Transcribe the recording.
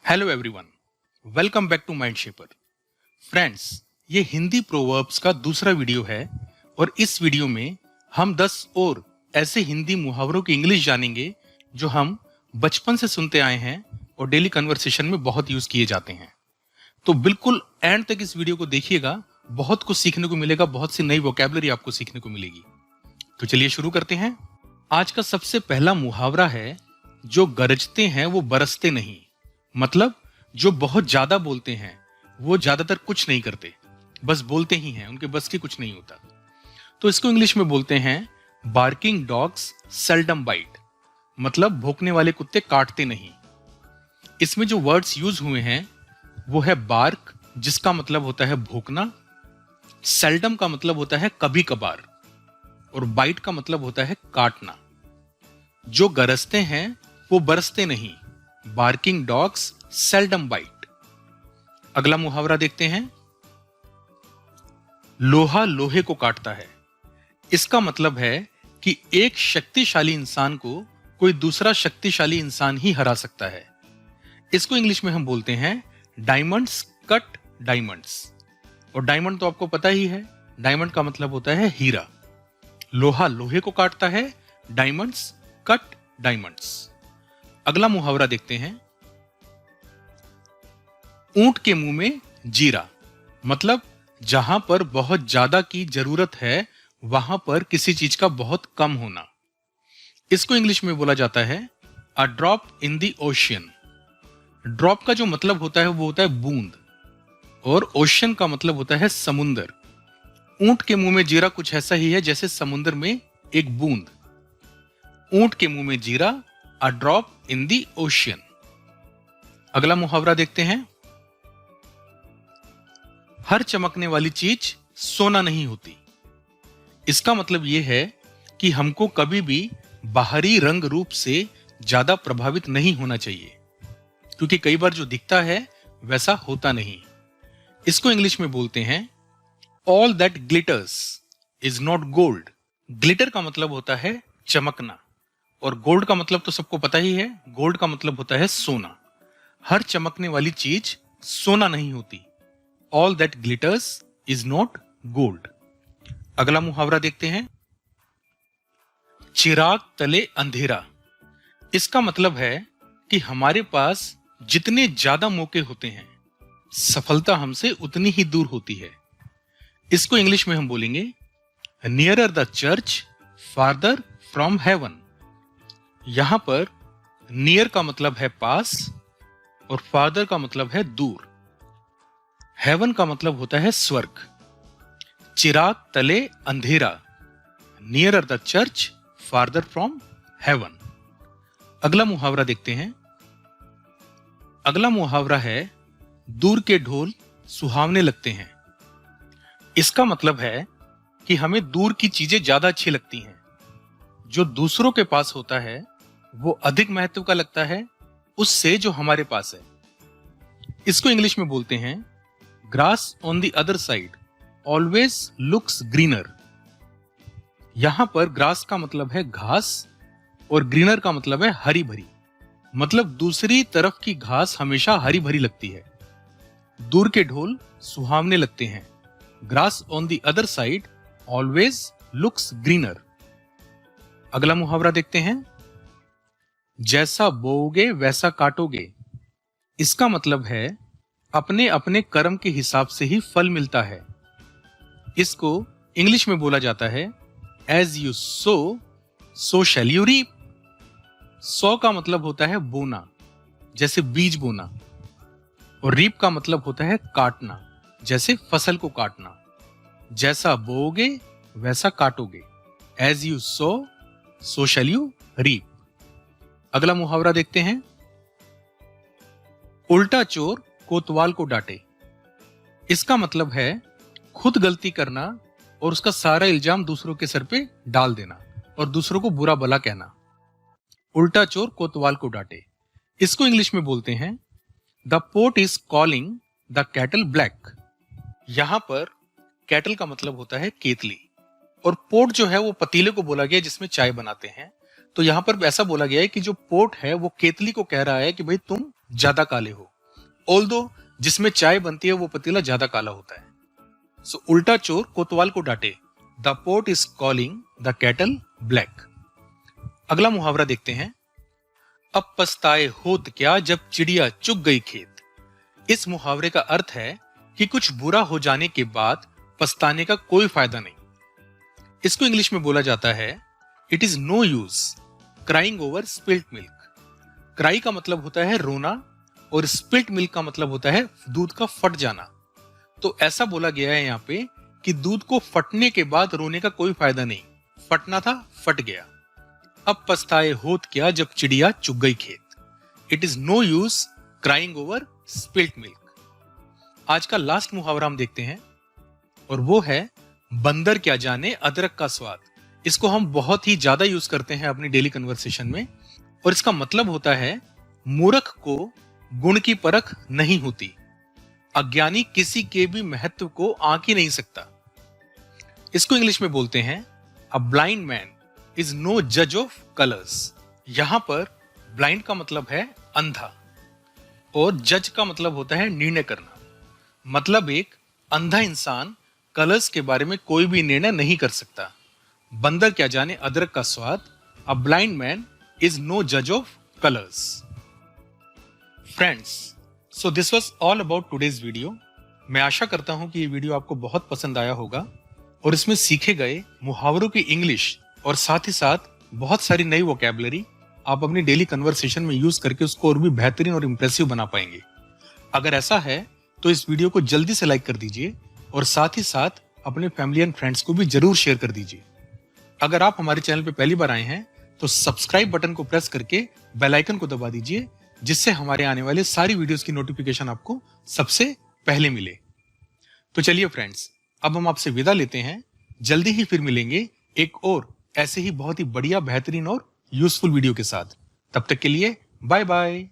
Hello everyone, welcome back to mind shaper. Friends, ये Hindi proverbs का दूसरा वीडियो है और इस वीडियो में हम 10 और ऐसे हिंदी मुहावरों की इंग्लिश जानेंगे जो हम बचपन से सुनते आए हैं और डेली कन्वर्सेशन में बहुत यूज किए जाते हैं। तो बिल्कुल एंड तक इस वीडियो को देखिएगा, बहुत कुछ सीखने को मिलेगा, बहुत सी नई वोकैबुलरी आपको सीखने को मिलेगी। तो चलिए शुरू करते हैं। आज का सबसे पहला मुहावरा है, जो गरजते हैं वो बरसते नहीं। मतलब जो बहुत ज्यादा बोलते हैं वो ज्यादातर कुछ नहीं करते, बस बोलते ही हैं, उनके बस की कुछ नहीं होता। तो इसको इंग्लिश में बोलते हैं बार्किंग डॉग्स सेल्डम बाइट। मतलब भौंकने वाले कुत्ते काटते नहीं। इसमें जो वर्ड्स यूज हुए हैं वो है बार्क, जिसका मतलब होता है भौंकना, सेल्डम का मतलब होता है कभी कभार, और बाइट का मतलब होता है काटना। जो गरजते हैं वो बरसते नहीं, बार्किंग डॉग्स सेल्डम बाइट। अगला मुहावरा देखते हैं, लोहा लोहे को काटता है। इसका मतलब है कि एक शक्तिशाली इंसान को कोई दूसरा शक्तिशाली इंसान ही हरा सकता है। इसको इंग्लिश में हम बोलते हैं डायमंड्स कट डायमंड्स। और डायमंड तो आपको पता ही है, डायमंड का मतलब होता है हीरा। लोहा लोहे को काटता है, डायमंड्स कट डायमंड्स। अगला मुहावरा देखते हैं, ऊंट के मुंह में जीरा। मतलब जहां पर बहुत ज्यादा की जरूरत है वहां पर किसी चीज का बहुत कम होना। इसको इंग्लिश में बोला जाता है a drop in the ocean. Drop का जो मतलब होता है वो होता है बूंद, और ओशियन का मतलब होता है समुंदर। ऊंट के मुंह में जीरा कुछ ऐसा ही है जैसे समुद्र में एक बूंद। ऊंट के मुंह में जीरा, a drop in the ocean. अगला मुहावरा देखते हैं, हर चमकने वाली चीज सोना नहीं होती। इसका मतलब यह है कि हमको कभी भी बाहरी रंग रूप से ज्यादा प्रभावित नहीं होना चाहिए, क्योंकि कई बार जो दिखता है वैसा होता नहीं। इसको इंग्लिश में बोलते हैं all that glitters is not gold. Glitter का मतलब होता है चमकना, और गोल्ड का मतलब तो सबको पता ही है, गोल्ड का मतलब होता है सोना। हर चमकने वाली चीज सोना नहीं होती। All that glitters is not gold. अगला मुहावरा देखते हैं, चिराग तले अंधेरा। इसका मतलब है कि हमारे पास जितने ज्यादा मौके होते हैं सफलता हमसे उतनी ही दूर होती है। इसको इंग्लिश में हम बोलेंगे nearer the church farther from heaven. यहां पर नियर का मतलब है पास और फादर का मतलब है दूर। हेवन का मतलब होता है स्वर्ग। चिराग तले अंधेरा, nearer the church farther from heaven. अगला मुहावरा देखते हैं। अगला मुहावरा है दूर के ढोल सुहावने लगते हैं। इसका मतलब है कि हमें दूर की चीजें ज्यादा अच्छी लगती हैं। जो दूसरों के पास होता है वो अधिक महत्व का लगता है उससे जो हमारे पास है। इसको इंग्लिश में बोलते हैं grass on the other side always looks greener. यहां पर ग्रास का मतलब है घास और ग्रीनर का मतलब है हरी भरी। मतलब दूसरी तरफ की घास हमेशा हरी भरी लगती है। दूर के ढोल सुहावने लगते हैं, grass on the other side always looks greener. अगला मुहावरा देखते हैं, जैसा बोओगे वैसा काटोगे। इसका मतलब है अपने अपने कर्म के हिसाब से ही फल मिलता है। इसको इंग्लिश में बोला जाता है as you sow so shall you reap. Sow का मतलब होता है बोना, जैसे बीज बोना, और रीप का मतलब होता है काटना, जैसे फसल को काटना। जैसा बोओगे वैसा काटोगे, as you sow so shall you reap. अगला मुहावरा देखते हैं, उल्टा चोर कोतवाल को डांटे। इसका मतलब है खुद गलती करना और उसका सारा इल्जाम दूसरों के सर पे डाल देना और दूसरों को बुरा भला कहना। उल्टा चोर कोतवाल को डांटे। इसको इंग्लिश में बोलते हैं the pot is calling the kettle black. यहां पर कैटल का मतलब होता है केतली, और पोट जो है वो पतीले को बोला गया जिसमें चाय बनाते हैं। तो यहां पर ऐसा बोला गया है कि जो पोट है वो केतली को कह रहा है कि भाई तुम ज्यादा काले हो। ऑल्दो जिसमें चाय बनती है वो पतीला ज्यादा काला होता है। सो उल्टा चोर कोतवाल को डांटे, the pot is calling the kettle black. अगला मुहावरा देखते हैं, अब पछताए होत क्या जब चिड़िया चुग गई खेत। इस मुहावरे का अर्थ है कि कुछ बुरा हो जाने के बाद पछताने का कोई फायदा नहीं। इसको इंग्लिश में बोला जाता है, it is no use crying over spilt milk. Cry का मतलब होता है रोना और स्पिल्ट मिल्क का मतलब होता है दूध का फट जाना। तो ऐसा बोला गया है यहाँ पे कि दूध को फटने के बाद रोने का कोई फायदा नहीं, फटना था फट गया। अब पछताए होत क्या जब चिड़िया चुग गई खेत। It is no use crying over spilt milk. आज का लास्ट मुहावरा हम देखते हैं और वो है, बंदर क्या जाने अदरक का स्वाद। इसको हम बहुत ही ज्यादा यूज करते हैं अपनी डेली कन्वर्सेशन में और इसका मतलब होता है, मूर्ख को गुण की परख नहीं होती, अज्ञानी किसी के भी महत्व को आंक ही नहीं सकता। इसको इंग्लिश में बोलते हैं, a blind man is no जज ऑफ कलर्स। यहां पर ब्लाइंड का मतलब है अंधा और जज का मतलब होता है निर्णय करना। मतलब एक अंधा इंसान कलर्स के बारे में कोई भी निर्णय नहीं कर सकता। बंदर क्या जाने अदरक का स्वाद, a blind man is no जज of colours. Friends, so this was all about today's video. मैं आशा करता हूं कि ये वीडियो आपको बहुत पसंद आया होगा और इसमें सीखे गए मुहावरों की इंग्लिश और साथ ही साथ बहुत सारी नई वोकैबुलरी आप अपनी डेली कन्वर्सेशन में यूज करके उसको और भी बेहतरीन और इंप्रेसिव बना पाएंगे। अगर ऐसा है तो इस वीडियो को जल्दी से लाइक कर दीजिए और साथ ही साथ अपने फैमिली एंड फ्रेंड्स को भी जरूर शेयर कर दीजिए। अगर आप हमारे चैनल पे पहली बार आए हैं तो सब्सक्राइब बटन को प्रेस करके बेल आइकन को दबा दीजिए, जिससे हमारे आने वाले सारी वीडियोस की नोटिफिकेशन आपको सबसे पहले मिले। तो चलिए फ्रेंड्स, अब हम आपसे विदा लेते हैं। जल्दी ही फिर मिलेंगे एक और ऐसे ही बहुत ही बढ़िया, बेहतरीन और यूजफुल वीडियो के साथ। तब तक के लिए बाय बाय।